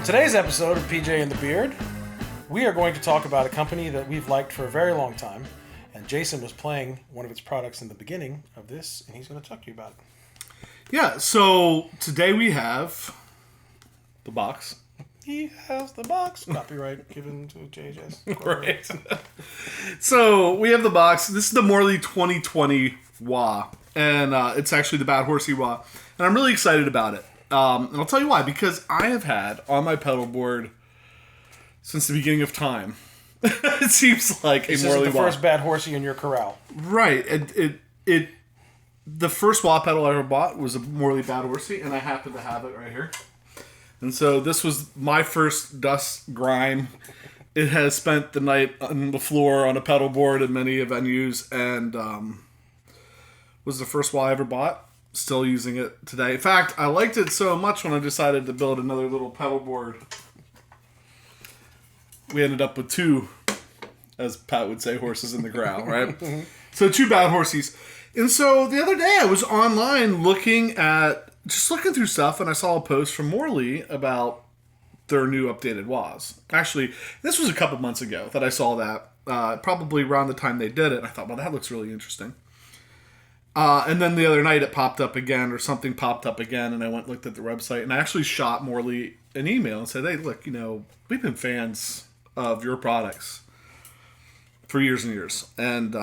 today's episode of PJ and the Beard, we are going to talk about a company that we've liked for a very long time. And Jason was playing one of its products in the beginning of this, and he's going to talk to you about it. Yeah, so today we have the box. He has the box. Copyright given to JJ's. Right. So we have the box. This is the Morley 2020 Wah. And it's actually the Bad Horsie Wah. And I'm really excited about it. And I'll tell you why. Because I have had on my pedal board since the beginning of time. It seems like this a Morley is the Wah. first Bad Horsie in your corral. Right. The first wah pedal I ever bought was a Morley Bad Horsie, and I happen to have it right here. And so this was my first dust grime. It has spent the night on the floor on a pedal board in many venues, and was the first wah I ever bought. Still using it today. In fact, I liked it so much when I decided to build another little pedal board. We ended up with two, as Pat would say, horses in the growl, right? So two Bad Horsies. And so the other day I was online looking through stuff, and I saw a post from Morley about their new updated wahs. Actually, this was a couple months ago that I saw that, probably around the time they did it. And I thought, well, that looks really interesting. And then the other night it popped up again, or something popped up again, and I went and looked at the website, and I actually shot Morley an email and said, hey, look, we've been fans of your products for years and years, and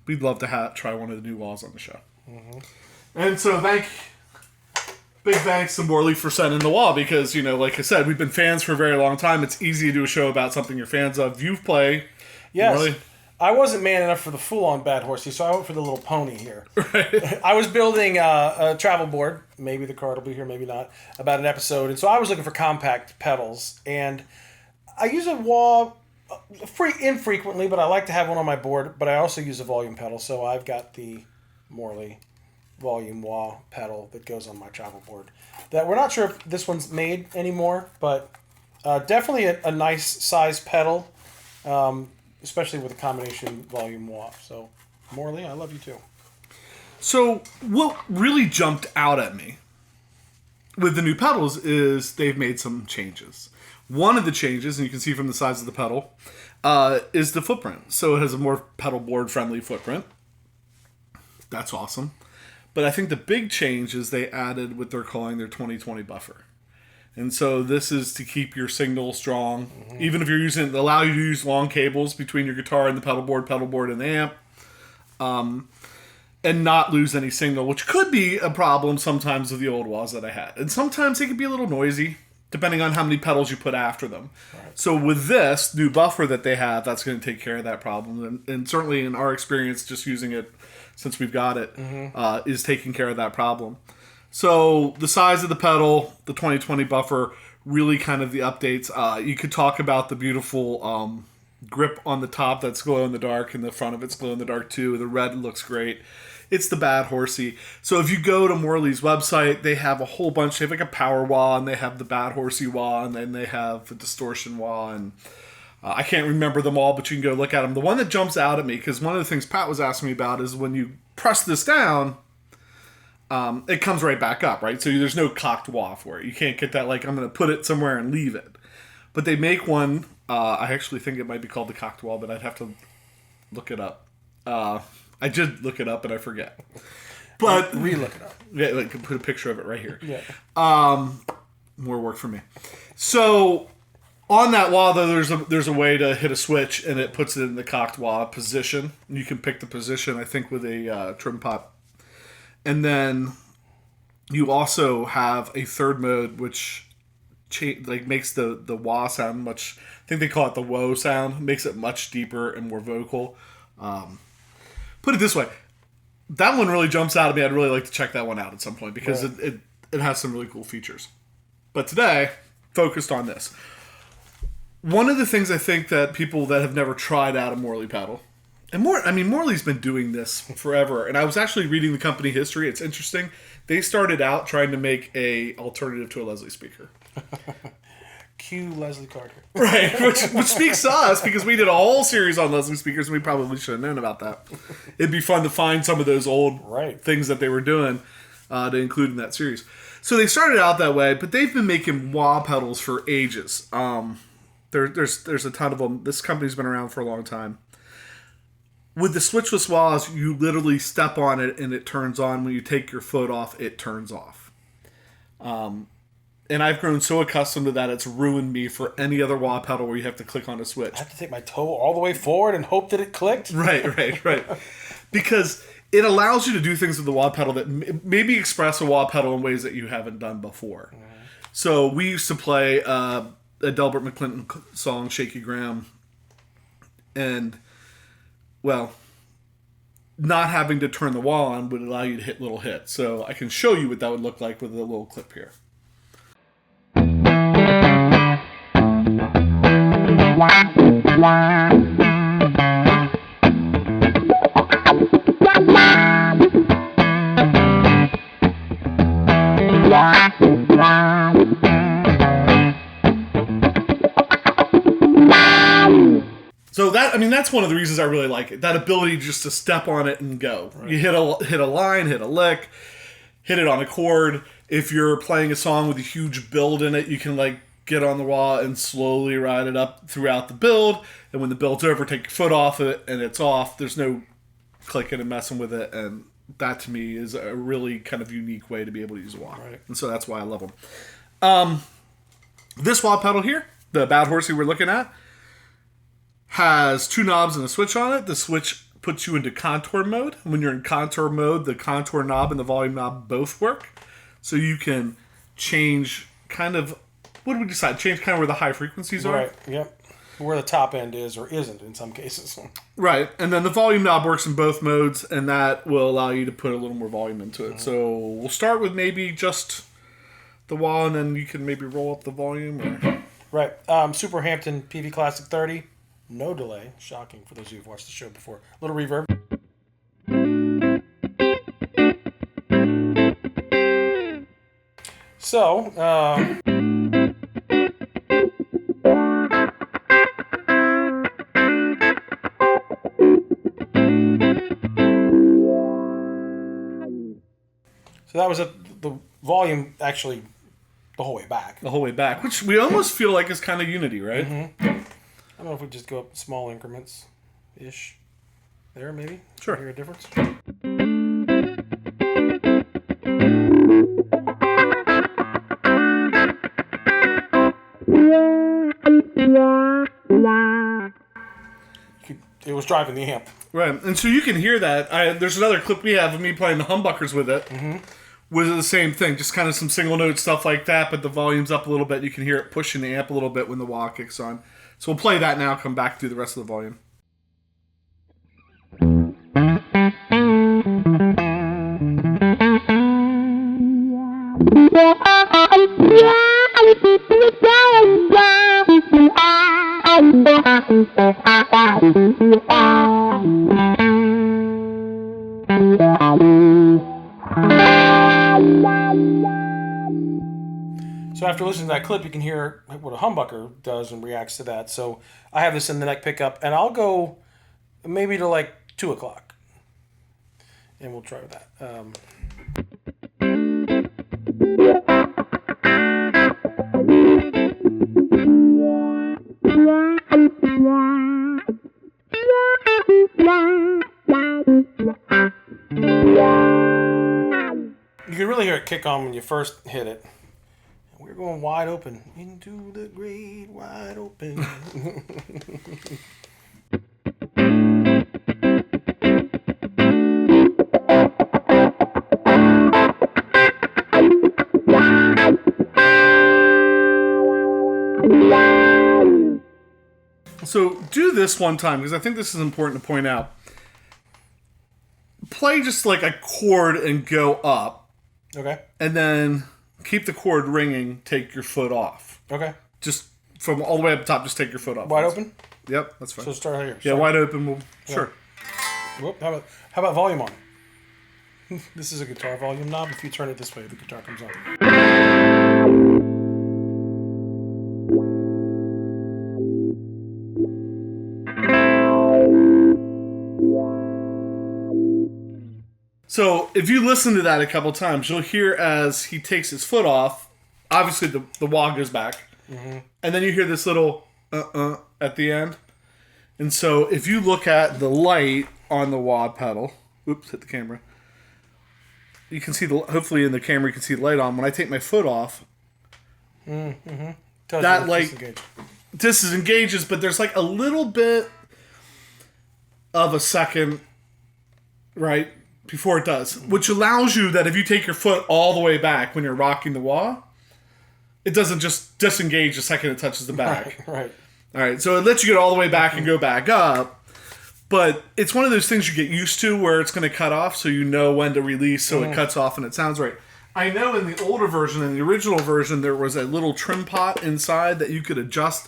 we'd love to try one of the new wahs on the show. Mm-hmm. And so big thanks to Morley for sending the wah, because, like I said, we've been fans for a very long time. It's easy to do a show about something you're fans of. You play. Yes. Morley. I wasn't man enough for the full-on Bad Horsie, so I went for the little pony here. Right. I was building a travel board. Maybe the card will be here, maybe not. About an episode, and so I was looking for compact pedals, and I use a wah infrequently, but I like to have one on my board. But I also use a volume pedal, so I've got the Morley volume wah pedal that goes on my travel board. That we're not sure if this one's made anymore, but definitely a nice size pedal. Especially with a combination volume wah. So, Morley, I love you too. So, what really jumped out at me with the new pedals is they've made some changes. One of the changes, and you can see from the size of the pedal, is the footprint. So, it has a more pedal board friendly footprint. That's awesome. But I think the big change is they added what they're calling their 2020 buffer. And so this is to keep your signal strong, even if you're allow you to use long cables between your guitar and the pedal board and the amp, and not lose any signal, which could be a problem sometimes with the old wahs that I had. And sometimes they can be a little noisy, depending on how many pedals you put after them. Right. So with this new buffer that they have, that's going to take care of that problem. And certainly in our experience, just using it since we've got it, is taking care of that problem. So the size of the pedal, the 2020 buffer, really kind of the updates. You could talk about the beautiful grip on the top that's glow in the dark, and the front of it's glow in the dark too. The red looks great. It's the Bad Horsie. So if you go to Morley's website, they have a whole bunch. They have like a power wah, and they have the Bad Horsie wah, and then they have a distortion wah, and I can't remember them all, but you can go look at them. The one that jumps out at me, because one of the things Pat was asking me about is when you press this down, it comes right back up, right? So there's no cocked wah for it. You can't get that, like, I'm going to put it somewhere and leave it. But they make one, I actually think it might be called the cocked wah, but I'd have to look it up. I did look it up, and I forget. But re-look it up. Yeah, like, put a picture of it right here. Yeah. More work for me. So on that wah, though, there's a way to hit a switch, and it puts it in the cocked wah position. You can pick the position, I think, with a trim pot. And then you also have a third mode, which makes the wah sound much. I think they call it the woe sound. Makes it much deeper and more vocal. Put it this way, that one really jumps out at me. I'd really like to check that one out at some point, because it has some really cool features. But today, focused on this. One of the things I think that people that have never tried out a Morley pedal. And Morley's been doing this forever. And I was actually reading the company history. It's interesting. They started out trying to make a alternative to a Leslie speaker. Cue Leslie Carter. Right, which speaks to us, because we did a whole series on Leslie speakers, and we probably should have known about that. It'd be fun to find some of those old things that they were doing to include in that series. So they started out that way, but they've been making wah pedals for ages. There's a ton of them. This company's been around for a long time. With the switchless wahs, you literally step on it and it turns on. When you take your foot off, it turns off. And I've grown so accustomed to that, it's ruined me for any other wah pedal where you have to click on a switch. I have to take my toe all the way forward and hope that it clicked? Right. Because it allows you to do things with the wah pedal that maybe express a wah pedal in ways that you haven't done before. Mm-hmm. So we used to play a Delbert McClinton song, Shaky Graham. And, well, not having to turn the wah on would allow you to hit little hits. So I can show you what that would look like with a little clip here. So that's one of the reasons I really like it. That ability just to step on it and go. Right. You hit a line, hit a lick, hit it on a chord. If you're playing a song with a huge build in it, you can get on the wah and slowly ride it up throughout the build. And when the build's over, take your foot off it and it's off. There's no clicking and messing with it. And that to me is a really kind of unique way to be able to use a wah. Right. And so that's why I love them. This wah pedal here, the Bad Horsie we're looking at, has 2 knobs and a switch on it. The switch puts you into contour mode. When you're in contour mode, the contour knob and the volume knob both work. So you can change kind of, what do we decide? Change kind of where the high frequencies are? Right, yep. Where the top end is or isn't in some cases. Right, and then the volume knob works in both modes, and that will allow you to put a little more volume into it. Mm-hmm. So we'll start with maybe just the wah, and then you can maybe roll up the volume. Or... Right. Supro Hampton Peavey Classic 30. No delay. Shocking for those of you who've watched the show before. A little reverb. So, so that was the volume actually the whole way back. The whole way back, which we almost feel like is kind of unity, right? Mm-hmm. I don't know if we just go up small increments-ish. There, maybe? Sure. Hear a difference? It was driving the amp. Right, and so you can hear that. There's another clip we have of me playing the humbuckers with it. Mm-hmm. With the same thing, just kind of some single note stuff like that, but the volume's up a little bit. You can hear it pushing the amp a little bit when the wah kicks on. So we'll play that now, come back to the rest of the volume. So after listening to that clip, you can hear what a humbucker does and reacts to that. So I have this in the neck pickup, and I'll go maybe to 2 o'clock. And we'll try with that. You can really hear it kick on when you first hit it. We're going wide open. Into the great wide open. So do this one time, because I think this is important to point out. Play just a chord and go up. Okay. And then keep the chord ringing, take your foot off. Okay. Just from all the way up top, just take your foot off. Wide open? Yep, that's fine. So start here. Yeah, wide open. Sure. Whoop, how about volume on? This is a guitar volume knob. If you turn it this way, the guitar comes on. So if you listen to that a couple times, you'll hear as he takes his foot off, obviously the wah goes back. Mm-hmm. And then you hear this little at the end. And so if you look at the light on the wah pedal, oops, hit the camera. You can see hopefully in the camera you can see the light on. When I take my foot off, that light disengages, but there's like a little bit of a second, right, before it does, which allows you that if you take your foot all the way back when you're rocking the wah, it doesn't just disengage the second it touches the back. Right. All right, so it lets you get all the way back and go back up, but it's one of those things you get used to where it's going to cut off, so you know when to release, so it cuts off and it sounds right. I know in the older version, in the original version, there was a little trim pot inside that you could adjust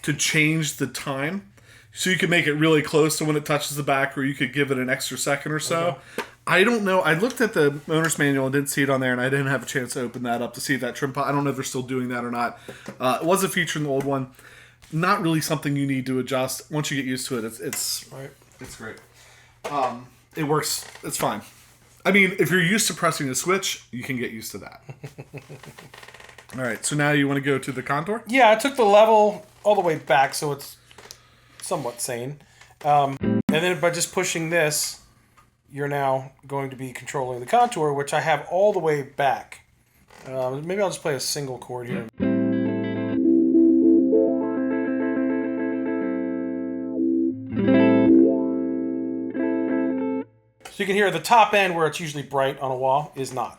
to change the time. So you could make it really close to when it touches the back, or you could give it an extra second or so. Okay. I don't know. I looked at the owner's manual and didn't see it on there, and I didn't have a chance to open that up to see that trim pot. I don't know if they're still doing that or not. It was a feature in the old one. Not really something you need to adjust. Once you get used to it, it's great. It works. It's fine. I mean, if you're used to pressing a switch, you can get used to that. All right, so now you want to go to the contour? Yeah, I took the level all the way back, so it's somewhat sane. And then by just pushing this, you're now going to be controlling the contour, which I have all the way back. Maybe I'll just play a single chord here. So you can hear the top end where it's usually bright on a wah is not.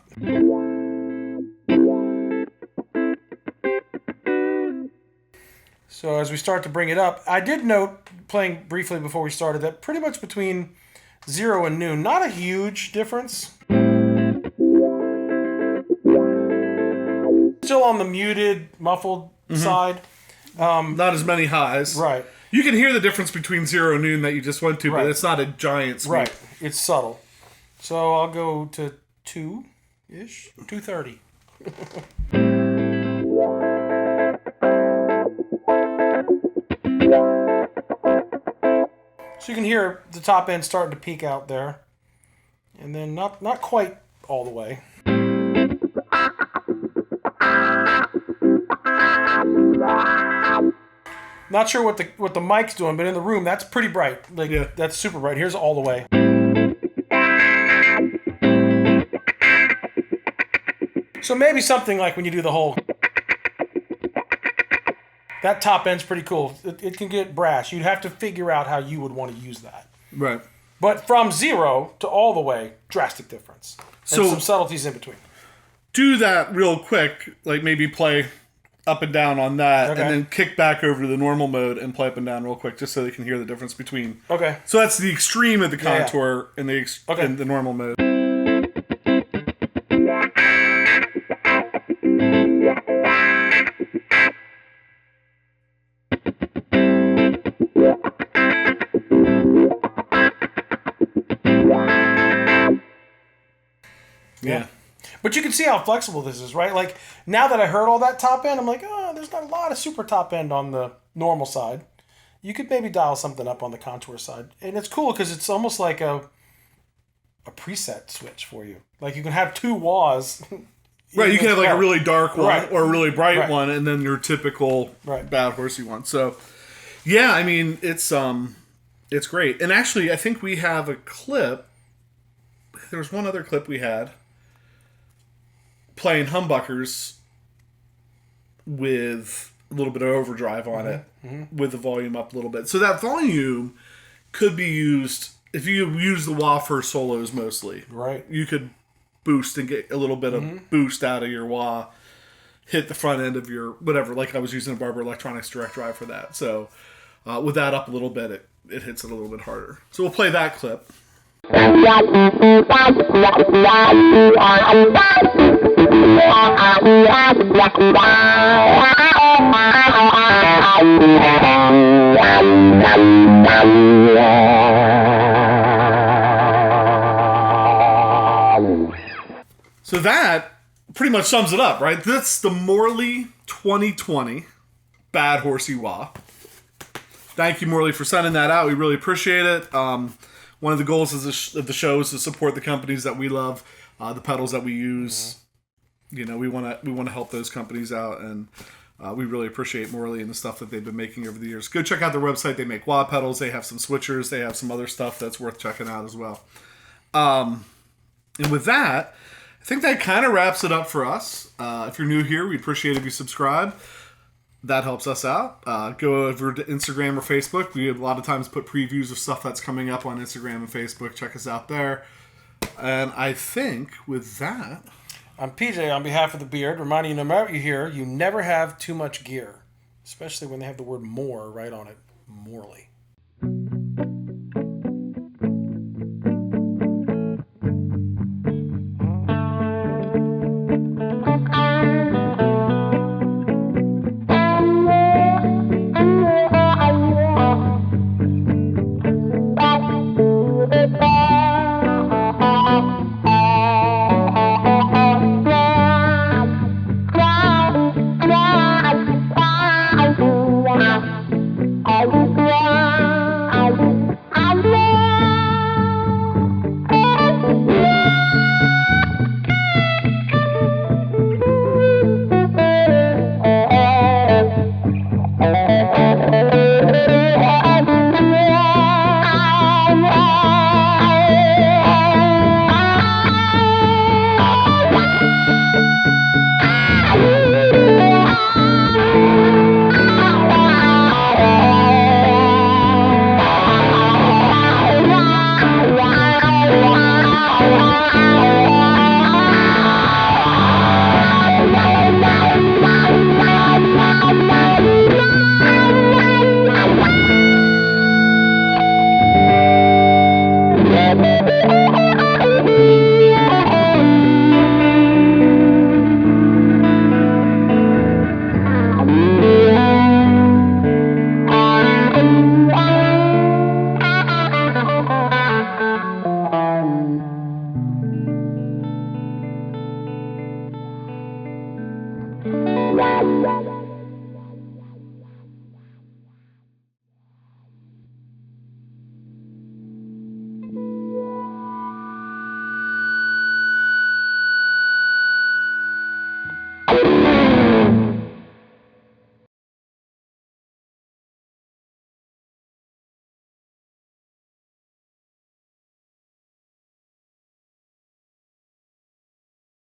So as we start to bring it up, I did note, playing briefly before we started, that pretty much between 0 and noon, not a huge difference. Still on the muted, muffled side. Not as many highs. Right. You can hear the difference between 0 and noon that you just went to, but it's not a giant sweep. Right. It's subtle. So I'll go to 2-ish, 2:30. So you can hear the top end starting to peak out there. And then not quite all the way. Not sure what the mic's doing, but in the room, that's pretty bright. That's super bright. Here's all the way. So maybe something like when you do the whole... That top end's pretty cool. It can get brash. You'd have to figure out how you would want to use that. Right. But from 0 to all the way, drastic difference. And some subtleties in between. Do that real quick, like maybe play up and down on that, okay, and then kick back over to the normal mode and play up and down real quick, just so they can hear the difference between. Okay. So that's the extreme of the contour in the normal mode. Yeah. But you can see how flexible this is, right? Like, now that I heard all that top end, I'm like, oh, there's not a lot of super top end on the normal side. You could maybe dial something up on the contour side. And it's cool because it's almost like a preset switch for you. Like, you can have 2 wahs. Right, you can have like a really dark one or a really bright one, and then your typical Bad Horsie one. So, yeah, I mean, it's great. And actually, I think we have a clip. There was one other clip we had playing humbuckers with a little bit of overdrive on it, with the volume up a little bit. So that volume could be used, if you use the wah for solos mostly. Right. You could boost and get a little bit of boost out of your wah, hit the front end of your whatever, like I was using a Barber Electronics direct drive for that. So with that up a little bit, it hits it a little bit harder. So we'll play that clip. So that pretty much sums it up, right? That's the Morley 2020 Bad Horsie Wah. Thank you, Morley, for sending that out. We really appreciate it. one of the goals of the show is to support the companies that we love, the pedals that we use. You know, we want to help those companies out, and we really appreciate Morley and the stuff that they've been making over the years. Go check out their website. They make wah pedals. They have some switchers. They have some other stuff that's worth checking out as well. And with that, I think that kind of wraps it up for us. If you're new here, we'd appreciate if you subscribe. That helps us out. Go over to Instagram or Facebook. We a lot of times put previews of stuff that's coming up on Instagram and Facebook. Check us out there. And I think with that... I'm PJ on behalf of the Beard, reminding you no matter what you hear, you never have too much gear. Especially when they have the word more right on it. Morley.